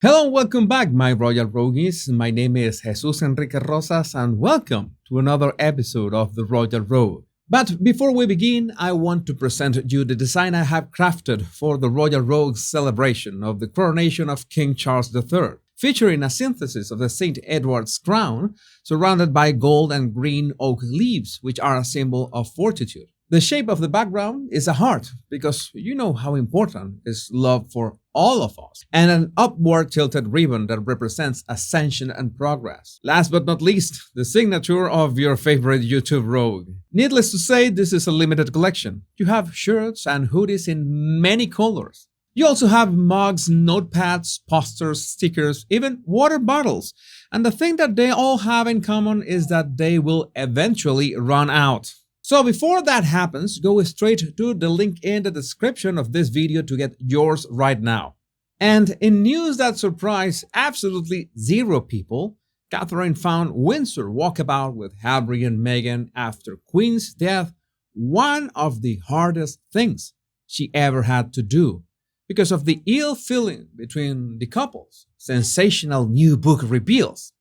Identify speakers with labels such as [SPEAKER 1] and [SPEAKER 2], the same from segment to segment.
[SPEAKER 1] Hello and welcome back, my Royal Rogues. My name is Jesus Enrique Rosas, and welcome to another episode of the Royal Rogue. But before we begin, I want to present you the design I have crafted for the Royal Rogue's celebration of the coronation of King Charles III, featuring a synthesis of the St. Edward's crown surrounded by gold and green oak leaves, which are a symbol of fortitude. The shape of the background is a heart, because you know how important is love for all of us, and an upward tilted ribbon that represents ascension and progress. Last but not least, the signature of your favorite YouTube rogue. Needless to say, this is a limited collection. You have shirts and hoodies in many colors. You also have mugs, notepads, posters, stickers, even water bottles. And the thing that they all have in common is that they will eventually run out. So before that happens, go straight to the link in the description of this video to get yours right now. And in news that surprised absolutely zero people, Catherine found Windsor walkabout with Harry and Meghan after Queen's death one of the hardest things she ever had to do because of the ill feeling between the couples. Sensational new book reveals.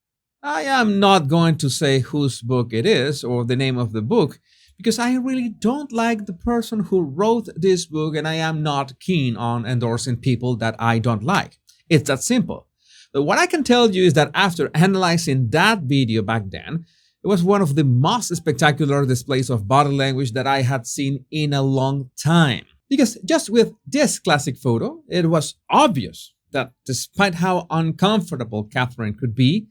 [SPEAKER 1] I am not going to say whose book it is or the name of the book, because I really don't like the person who wrote this book, and I am not keen on endorsing people that I don't like. It's that simple. But what I can tell you is that after analyzing that video back then, it was one of the most spectacular displays of body language that I had seen in a long time. Because just with this classic photo, it was obvious that despite how uncomfortable Catherine could be,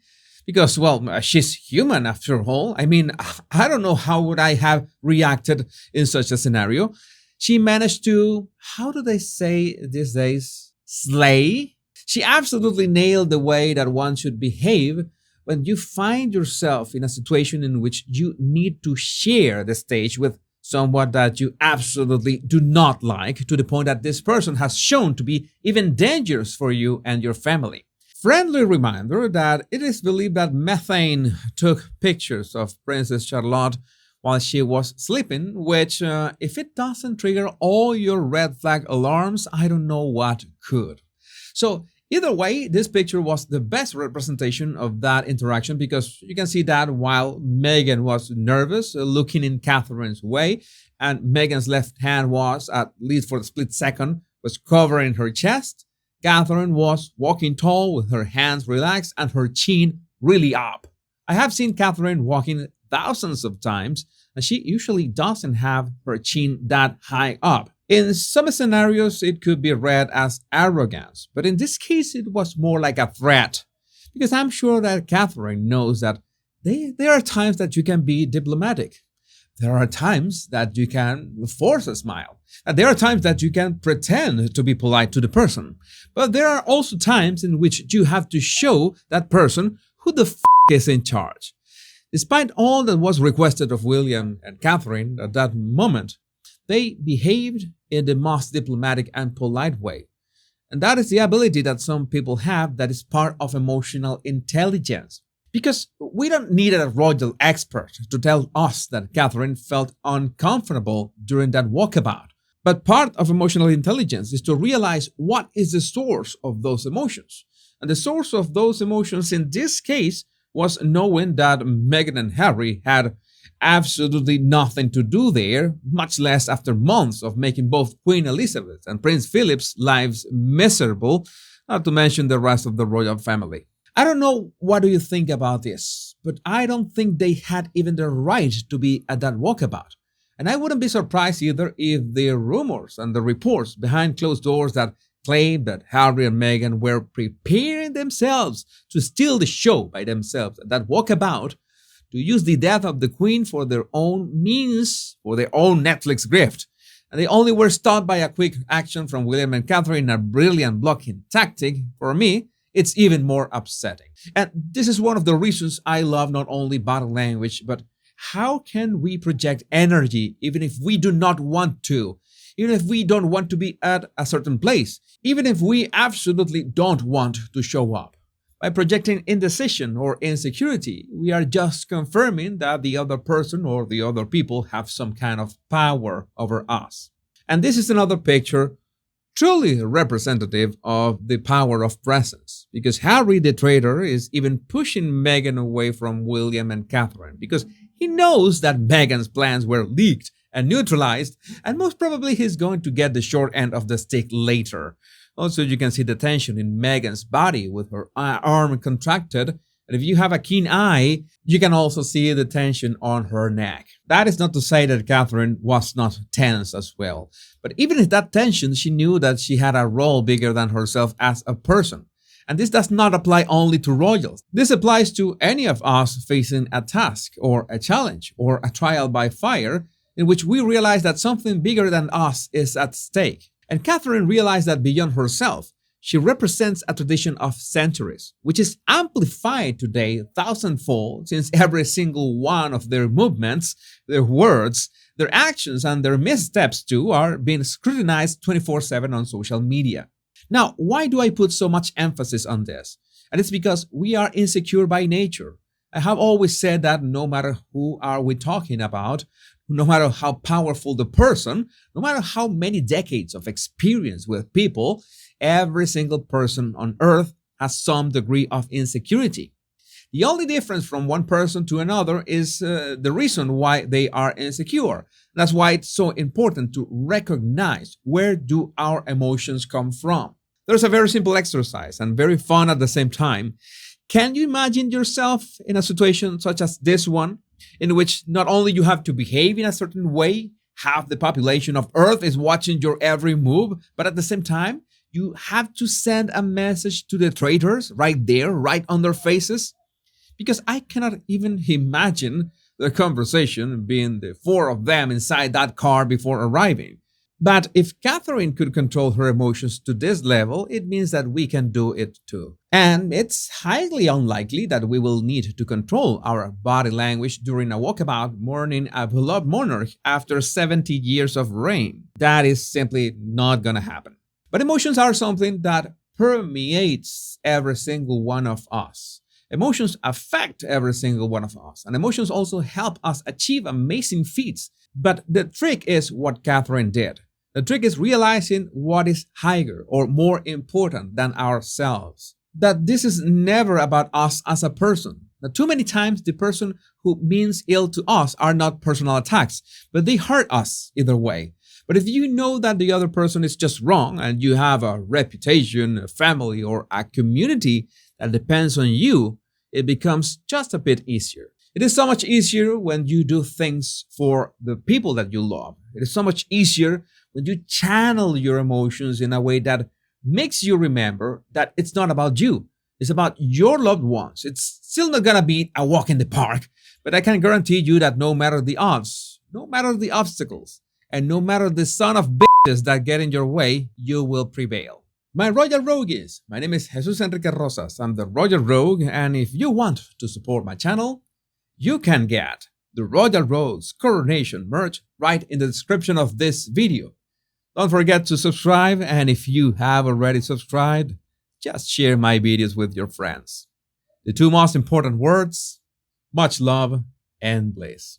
[SPEAKER 1] because, well, she's human after all. I mean, I don't know how would I have reacted in such a scenario. She managed to, how do they say these days, slay? She absolutely nailed the way that one should behave when you find yourself in a situation in which you need to share the stage with someone that you absolutely do not like, to the point that this person has shown to be even dangerous for you and your family. Friendly reminder that it is believed that Meghan took pictures of Princess Charlotte while she was sleeping, which, if it doesn't trigger all your red flag alarms, I don't know what could. So either way, this picture was the best representation of that interaction, because you can see that while Meghan was nervous, looking in Catherine's way, and Meghan's left hand was, at least for the split second, was covering her chest, Catherine was walking tall with her hands relaxed and her chin really up. I have seen Catherine walking thousands of times, and she usually doesn't have her chin that high up. In some scenarios, it could be read as arrogance, but in this case, it was more like a threat. Because I'm sure that Catherine knows that there are times that you can be diplomatic. There are times that you can force a smile. And there are times that you can pretend to be polite to the person. But there are also times in which you have to show that person who the is in charge. Despite all that was requested of William and Catherine at that moment, they behaved in the most diplomatic and polite way. And that is the ability that some people have that is part of emotional intelligence. Because we don't need a royal expert to tell us that Catherine felt uncomfortable during that walkabout. But part of emotional intelligence is to realize what is the source of those emotions. And the source of those emotions in this case was knowing that Meghan and Harry had absolutely nothing to do there, much less after months of making both Queen Elizabeth and Prince Philip's lives miserable, not to mention the rest of the royal family. I don't know what do you think about this, but I don't think they had even the right to be at that walkabout. And I wouldn't be surprised either if the rumors and the reports behind closed doors that claim that Harry and Meghan were preparing themselves to steal the show by themselves at that walkabout, to use the death of the Queen for their own means, for their own Netflix grift. And they only were stopped by a quick action from William and Catherine, a brilliant blocking tactic. For me, it's even more upsetting. And this is one of the reasons I love not only body language, but how can we project energy even if we do not want to? Even if we don't want to be at a certain place? Even if we absolutely don't want to show up? By projecting indecision or insecurity, we are just confirming that the other person or the other people have some kind of power over us. And this is another picture truly representative of the power of presence. Because Harry the traitor is even pushing Meghan away from William and Catherine because he knows that Meghan's plans were leaked and neutralized, and most probably he's going to get the short end of the stick later. Also, you can see the tension in Meghan's body with her arm contracted. And if you have a keen eye, you can also see the tension on her neck. That is not to say that Catherine was not tense as well. But even in that tension, she knew that she had a role bigger than herself as a person. And this does not apply only to royals. This applies to any of us facing a task or a challenge or a trial by fire in which we realize that something bigger than us is at stake. And Catherine realized that beyond herself, she represents a tradition of centuries, which is amplified today thousandfold since every single one of their movements, their words, their actions, and their missteps too are being scrutinized 24/7 on social media. Now, why do I put so much emphasis on this? And it's because we are insecure by nature. I have always said that no matter who are we talking about, no matter how powerful the person, no matter how many decades of experience with people, every single person on earth has some degree of insecurity. The only difference from one person to another is the reason why they are insecure. That's why it's so important to recognize where do our emotions come from. There's a very simple exercise and very fun at the same time. Can you imagine yourself in a situation such as this one, in which not only you have to behave in a certain way, half the population of Earth is watching your every move, but at the same time, you have to send a message to the traitors right there, right on their faces? Because I cannot even imagine the conversation being the four of them inside that car before arriving. But if Catherine could control her emotions to this level, it means that we can do it too. And it's highly unlikely that we will need to control our body language during a walkabout mourning a beloved monarch after 70 years of reign. That is simply not gonna happen. But emotions are something that permeates every single one of us. Emotions affect every single one of us, and emotions also help us achieve amazing feats. But the trick is what Catherine did. The trick is realizing what is higher or more important than ourselves. That this is never about us as a person. That too many times the person who means ill to us are not personal attacks, but they hurt us either way. But if you know that the other person is just wrong and you have a reputation, a family, or a community that depends on you, it becomes just a bit easier. It is so much easier when you do things for the people that you love. It is so much easier when you channel your emotions in a way that makes you remember that it's not about you. It's about your loved ones. It's still not gonna be a walk in the park, but I can guarantee you that no matter the odds, no matter the obstacles, and no matter the son of bitches that get in your way, you will prevail. My Royal Rogues, my name is Jesus Enrique Rosas. I'm the Royal Rogue, and if you want to support my channel, you can get the Royal Rogues Coronation merch right in the description of this video. Don't forget to subscribe, and if you have already subscribed, just share my videos with your friends. The two most important words: much love and bliss.